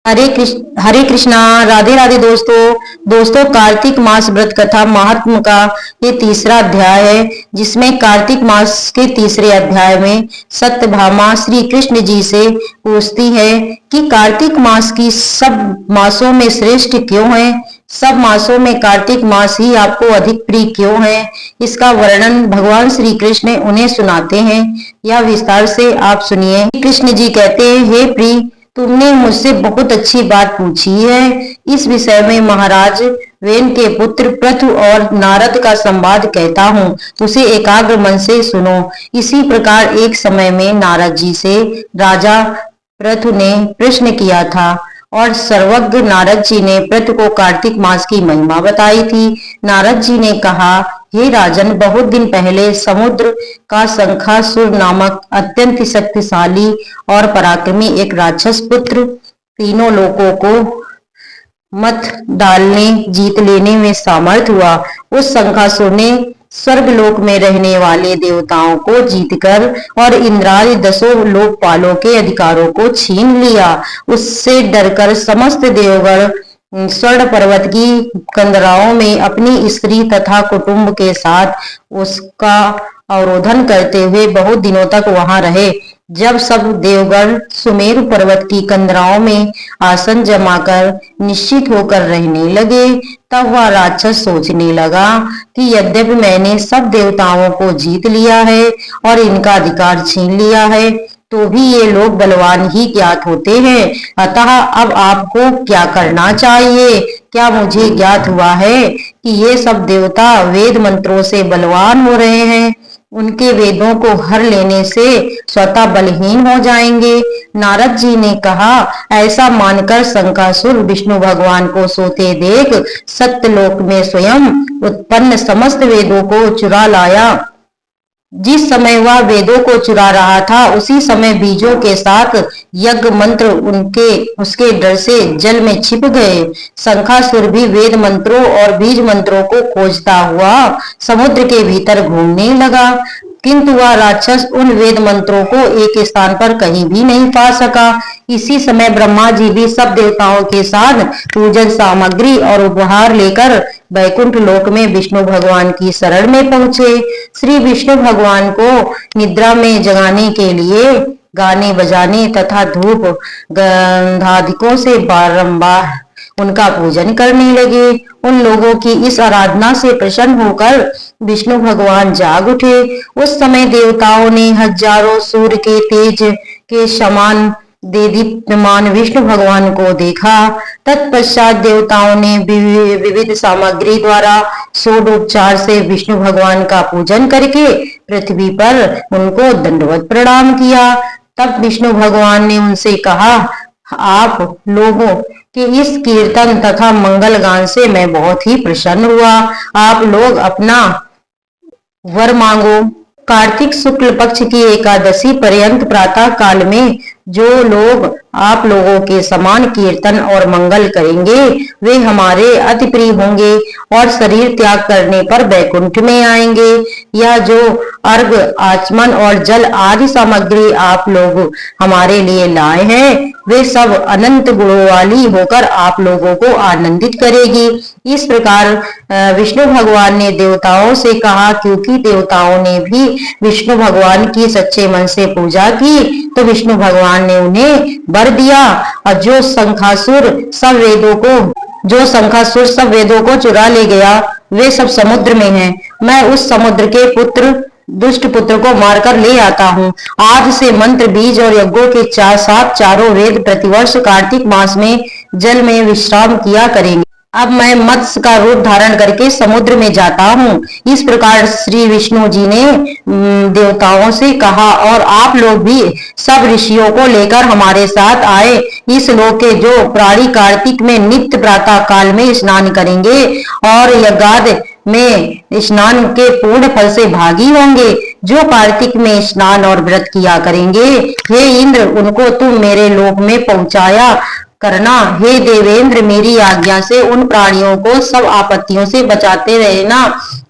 हरे कृष्णा। राधे राधे दोस्तों। कार्तिक मास व्रत कथा महात्म का ये तीसरा अध्याय है, जिसमें कार्तिक मास के तीसरे अध्याय में सत्यभामा श्री कृष्ण जी से पूछती है कि कार्तिक मास की सब मासों में श्रेष्ठ क्यों है, सब मासों में कार्तिक मास ही आपको अधिक प्रिय क्यों है। इसका वर्णन भगवान श्री कृष्ण उन्हें सुनाते हैं। यह विस्तार से आप सुनिए। कृष्ण जी कहते हैं, हे प्रिय, तुमने मुझसे बहुत अच्छी बात पूछी है। इस विषय में महाराज वेन के पुत्र पृथु और नारद का संवाद कहता हूँ, उसे एकाग्र मन से सुनो। इसी प्रकार एक समय में नारद जी से राजा पृथु ने प्रश्न किया था और सर्वज्ञ नारद जी ने पृथु को कार्तिक मास की महिमा बताई थी। नारद जी ने कहा, हे राजन, बहुत दिन पहले समुद्र का शंखासुर नामक अत्यंत शक्तिशाली और पराक्रमी एक राक्षस पुत्र तीनों लोकों को मत डालने जीत लेने में सामर्थ हुआ। उस शंखासुर ने स्वर्गलोक में रहने वाले देवताओं को जीतकर और इंद्रादि 10 लोकपालों के अधिकारों को छीन लिया। उससे डरकर समस्त देवगण स्वर्ण पर्वत की कंदराओं में अपनी स्त्री तथा कुटुंब के साथ उसका अवरोधन करते हुए बहुत दिनों तक वहां रहे। जब सब देवगण सुमेरु पर्वत की कंदराओं में आसन जमाकर निश्चित होकर रहने लगे, तब वह राक्षस सोचने लगा कि यद्यपि मैंने सब देवताओं को जीत लिया है और इनका अधिकार छीन लिया है, तो भी ये लोग बलवान ही ज्ञात होते हैं। अतः अब आपको क्या करना चाहिए? क्या मुझे ज्ञात हुआ है कि ये सब देवता वेद मंत्रों से बलवान हो रहे हैं, उनके वेदों को हर लेने से स्वतः बलहीन हो जाएंगे। नारद जी ने कहा, ऐसा मानकर शंखासुर विष्णु भगवान को सोते देख सत्यलोक में स्वयं उत्पन्न समस्त वेदों को चुरा लाया। जिस समय वह वेदों को चुरा रहा था, उसी समय बीजों के साथ यज्ञ मंत्र उसके डर से जल में छिप गए। शंखासुर भी वेद मंत्रों और बीज मंत्रों को खोजता हुआ समुद्र के भीतर घूमने लगा, किंतु वह राक्षस उन वेद मंत्रों को एक स्थान पर कहीं भी नहीं पा सका। इसी समय ब्रह्मा जी भी सब देवताओं के साथ पूजन सामग्री और उपहार लेकर वैकुंठ लोक में विष्णु भगवान की शरण में पहुंचे। श्री विष्णु भगवान को निद्रा में जगाने के लिए गाने बजाने तथा धूप गंधादिकों से बारंबार उनका पूजन करने लगे। उन लोगों की इस आराधना से प्रसन्न होकर विष्णु भगवान जाग उठे। उस समय देवताओं ने हजारों सूर्य के तेज के समान देदीप्यमान विष्णु भगवान को देखा। तत्पश्चात देवताओं ने विविध सामग्री द्वारा षोडोपचार से विष्णु भगवान का पूजन करके पृथ्वी पर उनको दंडवत प्रणाम किया। तब विष्णु भगवान ने उनसे कहा, आप लोगों के इस कीर्तन तथा मंगल गान से मैं बहुत ही प्रसन्न हुआ। आप लोग अपना वर मांगो। कार्तिक शुक्ल पक्ष की एकादशी पर्यंत प्रातः काल में जो लोग आप लोगों के समान कीर्तन और मंगल करेंगे, वे हमारे अति प्रिय होंगे और शरीर त्याग करने पर वैकुंठ में आएंगे। यह जो अर्घ, आचमन और जल आदि सामग्री आप लोग हमारे लिए लाए हैं, वे सब अनंत गुणों वाली होकर आप लोगों को आनंदित करेगी। इस प्रकार विष्णु भगवान ने देवताओं से कहा, क्योंकि देवताओं ने भी विष्णु भगवान की सच्चे मन से पूजा की, तो विष्णु भगवान ने उन्हें वर दिया। और जो शंखासुर सब वेदों को चुरा ले गया, वे सब समुद्र में हैं। मैं उस समुद्र के दुष्ट पुत्र को मारकर ले आता हूँ। आज से मंत्र, बीज और यज्ञों के साथ चारों वेद प्रतिवर्ष कार्तिक मास में जल में विश्राम किया करेंगे। अब मैं मत्स्य का रूप धारण करके समुद्र में जाता हूँ। इस प्रकार श्री विष्णु जी ने देवताओं से कहा, और आप लोग भी सब ऋषियों को लेकर हमारे साथ आए। इस लोक के जो प्राणी कार्तिक में नित्य प्रातः काल में स्नान करेंगे और यज्ञादि में स्नान के पूर्ण फल से भागी होंगे, जो कार्तिक में स्नान और व्रत किया करेंगे, हे इंद्र, उनको तुम मेरे लोक में पहुंचाया करना। हे देवेंद्र, मेरी आज्ञा से उन प्राणियों को सब आपत्तियों से बचाते रहना।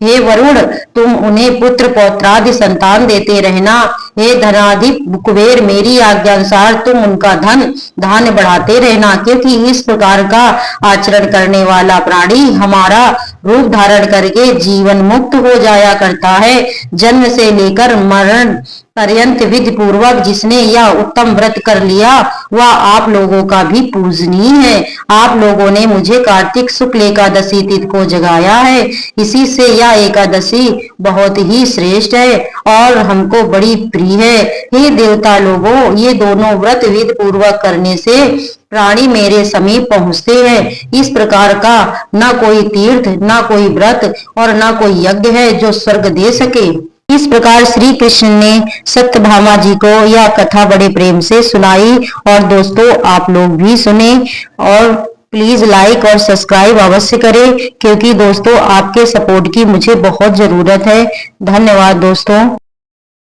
हे वरुण, तुम उन्हें पुत्र पौत्रादि संतान देते रहना। हे धनाधिप कुबेर, मेरी आज्ञा अनुसार तुम उनका धन धान्य बढ़ाते रहना, क्योंकि इस प्रकार का आचरण करने वाला प्राणी हमारा रूप धारण करके जीवन मुक्त हो जाया करता है। जन्म से लेकर मरण पर्यंत विधि पूर्वक जिसने यह उत्तम व्रत कर लिया वह आप लोगों का भी पूजनीय है। आप लोगों ने मुझे कार्तिक शुक्ल एकादशी तिथि को जगाया है, इसी से यह एकादशी बहुत ही श्रेष्ठ है और हमको बड़ी प्रिय है। हे देवता लोगों, ये दोनों व्रत विधि पूर्वक करने से प्राणी मेरे समीप पहुंचते हैं। इस प्रकार का न कोई तीर्थ, न कोई व्रत और न कोई यज्ञ है जो स्वर्ग दे सके। इस प्रकार श्री कृष्ण ने सत्यभामा जी को यह कथा बड़े प्रेम से सुनाई और दोस्तों आप लोग भी सुने और प्लीज लाइक और सब्सक्राइब अवश्य करें, क्योंकि दोस्तों आपके सपोर्ट की मुझे बहुत जरूरत है। धन्यवाद दोस्तों।